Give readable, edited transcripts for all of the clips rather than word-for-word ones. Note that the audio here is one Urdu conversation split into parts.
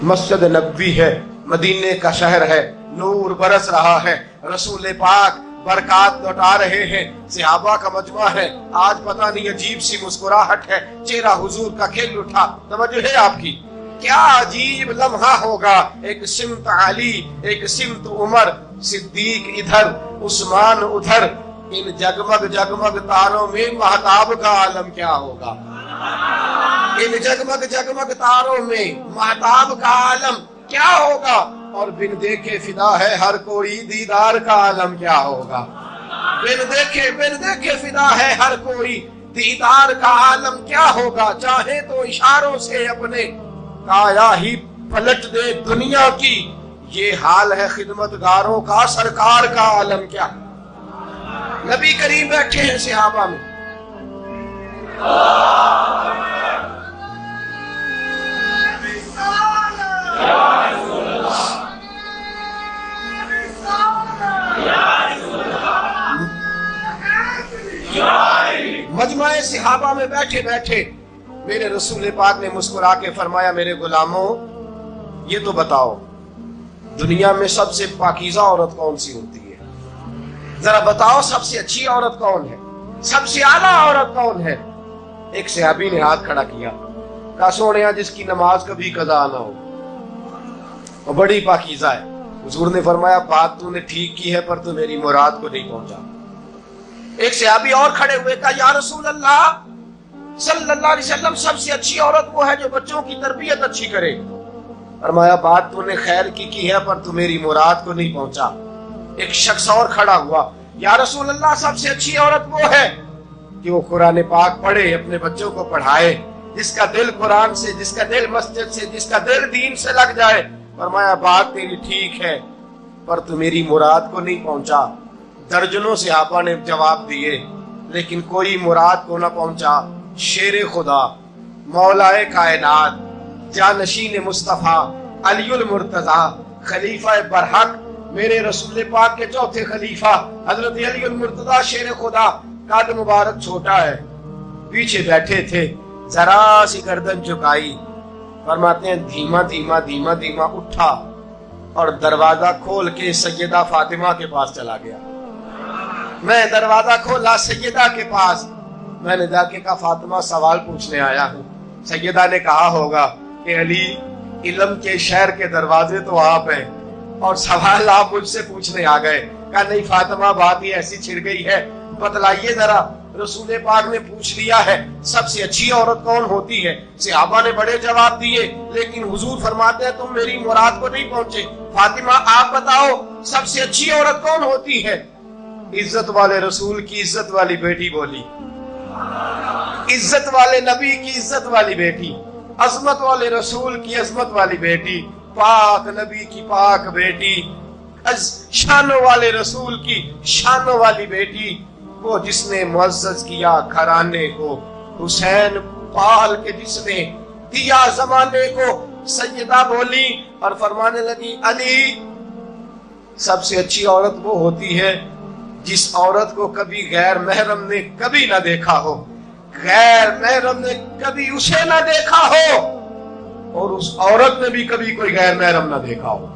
مسجد نبوی ہے, مدینے کا شہر ہے, نور برس رہا ہے, رسول پاک برکات لوٹا رہے ہیں, صحابہ کا مجمع ہے. آج پتہ نہیں عجیب سی مسکراہٹ ہے, چہرہ حضور کا کھل اٹھا. توجہ ہے آپ کی, کیا عجیب لمحہ ہوگا. ایک سمت علی, ایک سمت عمر, صدیق ادھر, عثمان ادھر. ان جگمگ جگمگ تاروں میں مہتاب کا عالم کیا ہوگا. ان جگمگ جگمگ تاروں میں مہتاب کا عالم کیا ہوگا. اور بن دیکھے فدا ہے ہر کوئی, دیدار کا عالم کیا ہوگا. بن دیکھے فدا ہے ہر کوئی, دیدار کا عالم کیا ہوگا. چاہے تو اشاروں سے اپنے کایا ہی پلٹ دے دنیا کی, یہ حال ہے خدمتگاروں کا, سرکار کا عالم کیا. نبی کریم بیٹھے ہیں صحابہ میں, مجمع صحابہ میں بیٹھے بیٹھے میرے رسول پاک نے مسکرا کے فرمایا, میرے غلاموں یہ تو بتاؤ دنیا میں سب سے پاکیزہ عورت کون سی ہوتی ہے. ذرا بتاؤ سب سے اچھی عورت کون ہے, سب سے اعلیٰ عورت کون ہے. ایک صحابی نے ہاتھ کھڑا کیا, کہا سونیا جس کی نماز کبھی قضا نہ ہو وہ بڑی پاکیزہ ہے. حضور نے فرمایا بات تو نے ٹھیک کی ہے پر تو میری مراد کو نہیں پہنچا. ایک صحابی اور کھڑے ہوئے, کہا یا رسول اللہ صلی اللہ علیہ وسلم سب سے اچھی عورت وہ ہے جو بچوں کی تربیت اچھی کرے. فرمایا بات تو نے خیر کی ہے پر تو میری مراد کو نہیں پہنچا. ایک شخص اور کھڑا ہوا, یا رسول اللہ سب سے اچھی عورت وہ ہے کہ وہ قرآن پاک پڑھے, اپنے بچوں کو پڑھائے, جس کا دل قرآن سے, جس کا دل مسجد سے, جس کا دل دین سے لگ جائے. فرمایا بات تیری ٹھیک ہے پر تو میری مراد کو نہیں پہنچا. درجنوں صحابہ نے جواب دیے لیکن کوئی مراد کو نہ پہنچا. شیر خدا, مولائے کائنات, جانشین مصطفیٰ, علی المرتضیٰ, خلیفہ برحق, میرے رسول پاک کے چوتھے خلیفہ حضرت علی المرتضیٰ شیر خدا, قد مبارک چھوٹا ہے, پیچھے بیٹھے تھے, ذرا سی گردن جھکائی. فرماتے ہیں دھیما دھیما دھیما دھیما اٹھا اور دروازہ کھول کے سیدہ فاطمہ کے پاس چلا گیا. میں دروازہ کھولا سیدہ کے پاس, میں نے جا کے کہا فاطمہ سوال پوچھنے آیا ہوں. سیدہ نے کہا ہوگا کہ علی علم کے شہر کے دروازے تو آپ ہیں اور سوال آپ مجھ سے پوچھنے آ گئے. کہا نہیں فاطمہ بات ہی ایسی چھڑ گئی ہے, بتلائیے ذرا. رسول پاک نے پوچھ لیا ہے سب سے اچھی عورت کون ہوتی ہے. صحابہ نے بڑے جواب دیے لیکن حضور فرماتے ہیں تم میری مراد کو نہیں پہنچے. فاطمہ آپ بتاؤ سب سے اچھی عورت کون ہوتی ہے. عزت والے رسول کی عزت والی بیٹی بولی, عزت والے نبی کی عزت والی بیٹی, عظمت والے رسول کی عظمت والی بیٹی, پاک نبی کی پاک بیٹی, شانوں والے رسول کی شانوں والی بیٹی, وہ جس نے معزز کیا گھرانے کو, حسین پال کے جس نے دیا زمانے کو. سیدہ بولی اور فرمانے لگی علی سب سے اچھی عورت وہ ہوتی ہے جس عورت کو کبھی غیر محرم نے کبھی نہ دیکھا ہو, غیر محرم نے کبھی اسے نہ دیکھا ہو اور اس عورت نے بھی کبھی کوئی غیر محرم نہ دیکھا ہو.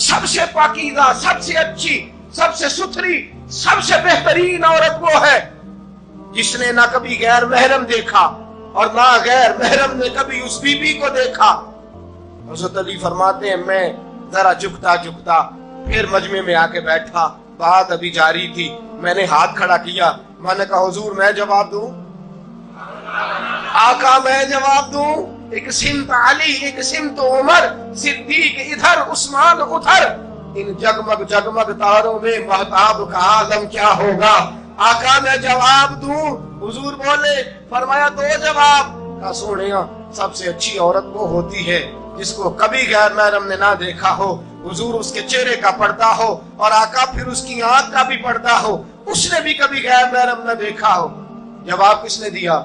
سب سے پاکیزہ, سب سے اچھی, سب سے ستھری, سب سے بہترین عورت وہ ہے جس نے نہ کبھی غیر محرم دیکھا اور نہ غیر محرم نے کبھی اس بی بی کو دیکھا. حضرت علی فرماتے ہیں میں ذرا جھکتا جھکتا پھر مجمع میں آ کے بیٹھا. بات ابھی جاری تھی, میں نے ہاتھ کھڑا کیا, میں نے کہا حضور میں جواب دوں, آقا میں جواب دوں. ایک سمت علی, ایک سمت عمر, صدیق ادھر, عثمان ادھر. ان جگمگ جگمگ تاروں میں مہتاب کا عالم کیا ہوگا. آقا میں جواب دوں. حضور بولے, فرمایا دو جواب. کہا سونیا سب سے اچھی عورت وہ ہوتی ہے جس کو کبھی غیر محرم نے نہ دیکھا ہو, حضور اس کے چہرے کا پردہ ہو اور آقا پھر اس کی آنکھ کا بھی پردہ ہو, اس نے بھی کبھی غیر محرم نہ دیکھا ہو. جواب کس نے دیا؟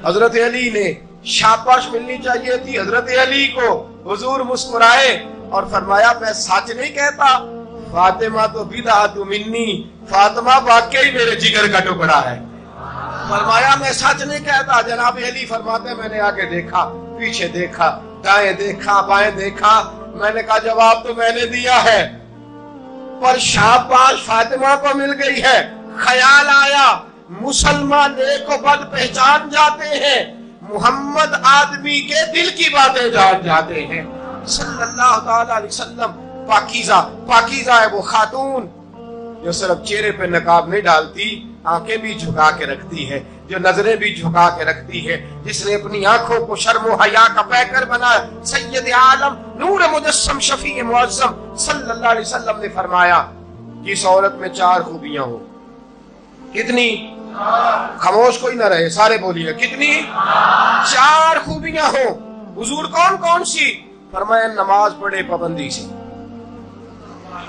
حضرت علی نے. شاباش ملنی چاہیے تھی حضرت علی کو. حضور مسکرائے اور فرمایا میں سچ نہیں کہتا, فاطمہ تو بدعت منی, فاطمہ واقعی میرے جگر کا ٹکڑا ہے. فرمایا میں سچ نہیں کہتا. جناب علی فرماتے میں نے آگے دیکھا, پیچھے دیکھا, دائیں دیکھا بائیں دیکھا، میں نے کہا جواب تو میں نے دیا ہے، پر شاباش فاطمہ کو مل گئی ہے۔ خیال آیا مسلمان نیک و بد پہچان جاتے ہیں، محمد آدمی کے دل کی باتیں جان جاتے ہیں صلی اللہ تعالی علیہ وسلم۔ پاکیزہ ہے وہ خاتون جو صرف چہرے پہ نقاب نہیں ڈالتی، آنکھیں بھی جھکا کے رکھتی ہے، جو نظریں بھی جھکا کے رکھتی ہے، جس نے اپنی آنکھوں کو شرم و حیا کا پیکر بنایا۔ سید عالم نور مجسم شفیع معظم صلی اللہ علیہ وسلم نے فرمایا جس عورت میں 4 خوبیاں ہوں، کتنی؟ خاموش کوئی نہ رہے، سارے بولیے کتنی؟ 4 خوبیاں ہوں۔ حضور کون کون سی؟ فرمایا نماز پڑھے پابندی سے،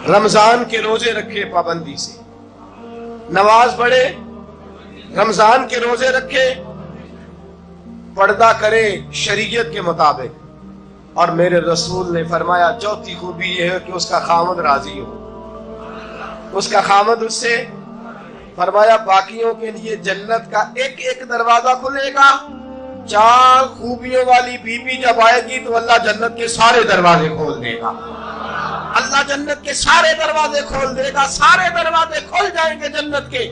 رمضان کے روزے رکھے پابندی سے، نماز پڑھے، رمضان کے روزے رکھے، پردہ کرے شریعت کے مطابق، اور میرے رسول نے فرمایا چوتھی خوبی یہ ہے کہ اس کا خامد راضی ہو، اس کا خامد اس سے، فرمایا باقیوں کے لیے جنت کا ایک ایک دروازہ کھلے گا، 4 خوبیوں والی بی بی جب آئے گی تو اللہ جنت کے سارے دروازے کھول دے گا، اللہ جنت کے سارے دروازے کھول دے گا، سارے دروازے کھول جائیں گے جنت کے۔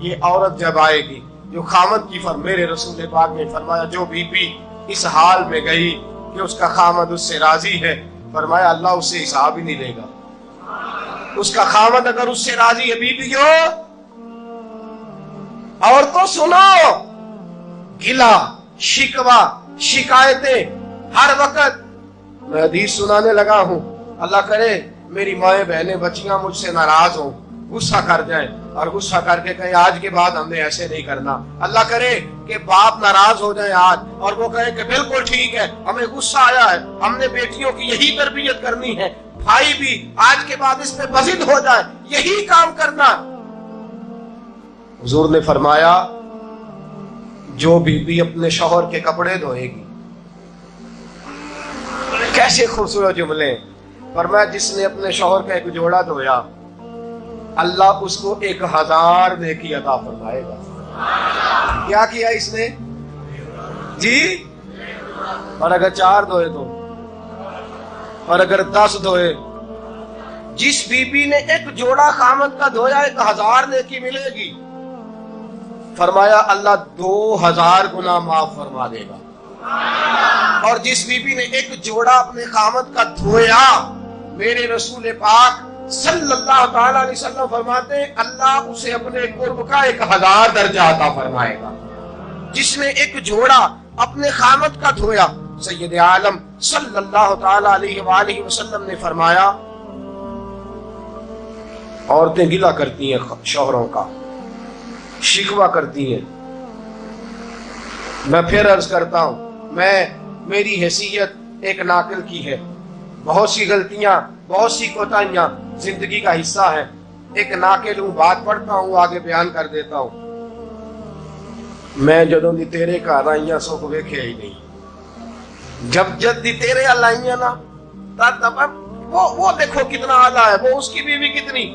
یہ عورت جب آئے گی جو خامد کی میرے رسول پاک نے فرمایا جو بی بی اس حال میں گئی کہ اس کا خامد اس سے راضی ہے، فرمایا اللہ اس سے حساب ہی نہیں لے گا۔ اس کا خامد اگر اس سے راضی ہے، بی بی ہو اور تو سنو، گلا شکوا شکایتیں ہر وقت، میں حدیث سنانے لگا ہوں، اللہ کرے میری مائیں بہنیں بچیاں مجھ سے ناراض ہوں، غصہ کر جائیں اور غصہ کر کے کہیں آج کے بعد ہم نے ایسے نہیں کرنا، اللہ کرے کہ باپ ناراض ہو جائے آج اور وہ کہیں کہ بالکل ٹھیک ہے ہمیں غصہ آیا ہے، ہم نے بیٹیوں کی یہی تربیت کرنی ہے، بھائی بھی آج کے بعد اس پہ بضد ہو جائے، یہی کام کرنا۔ حضور نے فرمایا جو بی بی اپنے شوہر کے کپڑے دھوئے گی، کیسے خوبصورت جملے، فرمایا جس نے اپنے شوہر کا ایک جوڑا دھویا اللہ اس کو 1000 نیکی عطا فرمائے گا۔ کیا کیا اس نے جی؟ اور اگر 4 دھوئے تو، اور اگر 10 دھوئے، جس بی بی نے ایک جوڑا خامد کا دھویا 1000 نیکی ملے گی، فرمایا اللہ 2000 گنا معاف فرما دے گا۔ اور جس بی بی نے ایک جوڑا اپنے خامد کا دھویا، میرے رسول پاک صلی اللہ تعالی علیہ وسلم فرماتے ہیں اللہ اسے اپنے قرب کا 1000 درجہ عطا فرمائے گا۔ جس نے ایک جوڑا اپنے خامد کا دھویا، سید عالم صلی اللہ تعالی علیہ وآلہ وسلم نے فرمایا عورتیں گلہ کرتی ہیں شوہروں کا، شکوہ کرتی ہیں، میں پھر عرض کرتا ہوں میری حیثیت ایک ناقل کی ہے، بہت سی غلطیاں بہت سی کوتاہیاں زندگی کا حصہ ہے، ایک ناقل ہوں، بات پڑھتا ہوں آگے بیان کر دیتا ہوں۔ میں جدوں دی تیرے گھر آئیاں سو کو ویکھیا ہی نہیں، جب جد دی تیرے آئیاں نا تب وہ دیکھو کتنا آلہ ہے، وہ اس کی بیوی کتنی۔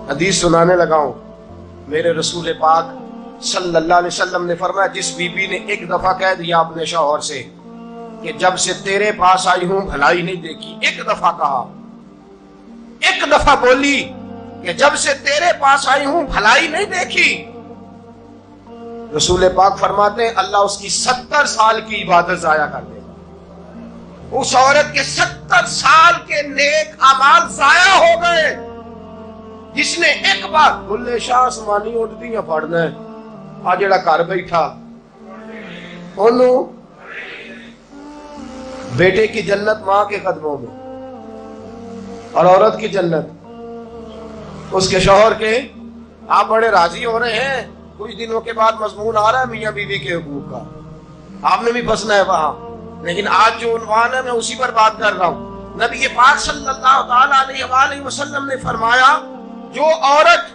حدیث سنانے لگا ہوں، میرے رسول پاک صلی اللہ علیہ وسلم نے فرمایا جس بی بی نے ایک دفعہ کہہ دیا اپنے شوہر سے کہ جب سے تیرے پاس آئی ہوں بھلائی نہیں دیکھی، ایک دفعہ کہا، ایک دفعہ بولی کہ جب سے تیرے پاس آئی ہوں بھلائی نہیں دیکھی، رسول پاک فرماتے ہیں اللہ اس کی 70 سال کی عبادت ضائع کر دے گا۔ اس عورت کے 70 سال کے نیک اعمال ضائع ہو گئے، جس نے ایک بار بھلے شاہ آسمانی اٹھدیاں پڑھنا ہے، آ جڑا گھر بیٹھا انہوں بیٹے کی جنت ماں کے قدموں میں، اور عورت کی جنت اس کے شوہر کے۔ آپ بڑے راضی ہو رہے ہیں، کچھ دنوں کے بعد مضمون آ رہا ہے میاں بیوی کے حقوق کا، آپ نے بھی پھنسنا ہے وہاں، لیکن آج جو عنوان ہے میں اسی پر بات کر رہا ہوں۔ نبی پاک صلی اللہ تعالی علیہ وآلہ وسلم نے فرمایا جو عورت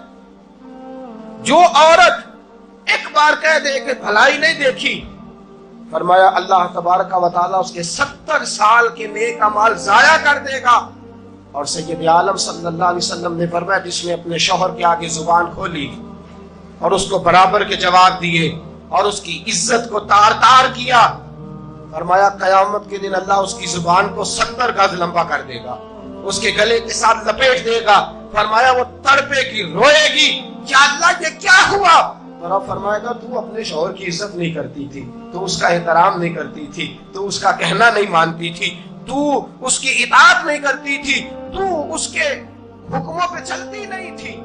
ایک بار کہہ دے کہ بھلائی نہیں دیکھی، فرمایا اللہ تبارک و تعالیٰ اس کے 70 سال کے نیک اعمال ضائع کر دے گا۔ اور سید عالم صلی اللہ علیہ وسلم نے فرمایا جس نے اپنے شوہر کے آگے زبان کھولی اور اس کو برابر کے جواب دیے اور اس کی عزت کو تار تار کیا، فرمایا قیامت کے دن اللہ اس کی زبان کو 70 گز لمبا کر دے گا، اس کے گلے کے ساتھ لپیٹ دے گا۔ فرمایا وہ تڑپے گی، روئے گی، کیا اللہ یہ کیا ہوا؟ اور اب فرمائے گا تو اپنے شوہر کی عزت نہیں کرتی تھی، تو اس کا احترام نہیں کرتی تھی، تو اس کا کہنا نہیں مانتی تھی، تو اس کی اطاعت نہیں کرتی تھی، تو اس کے حکموں پہ چلتی نہیں تھی،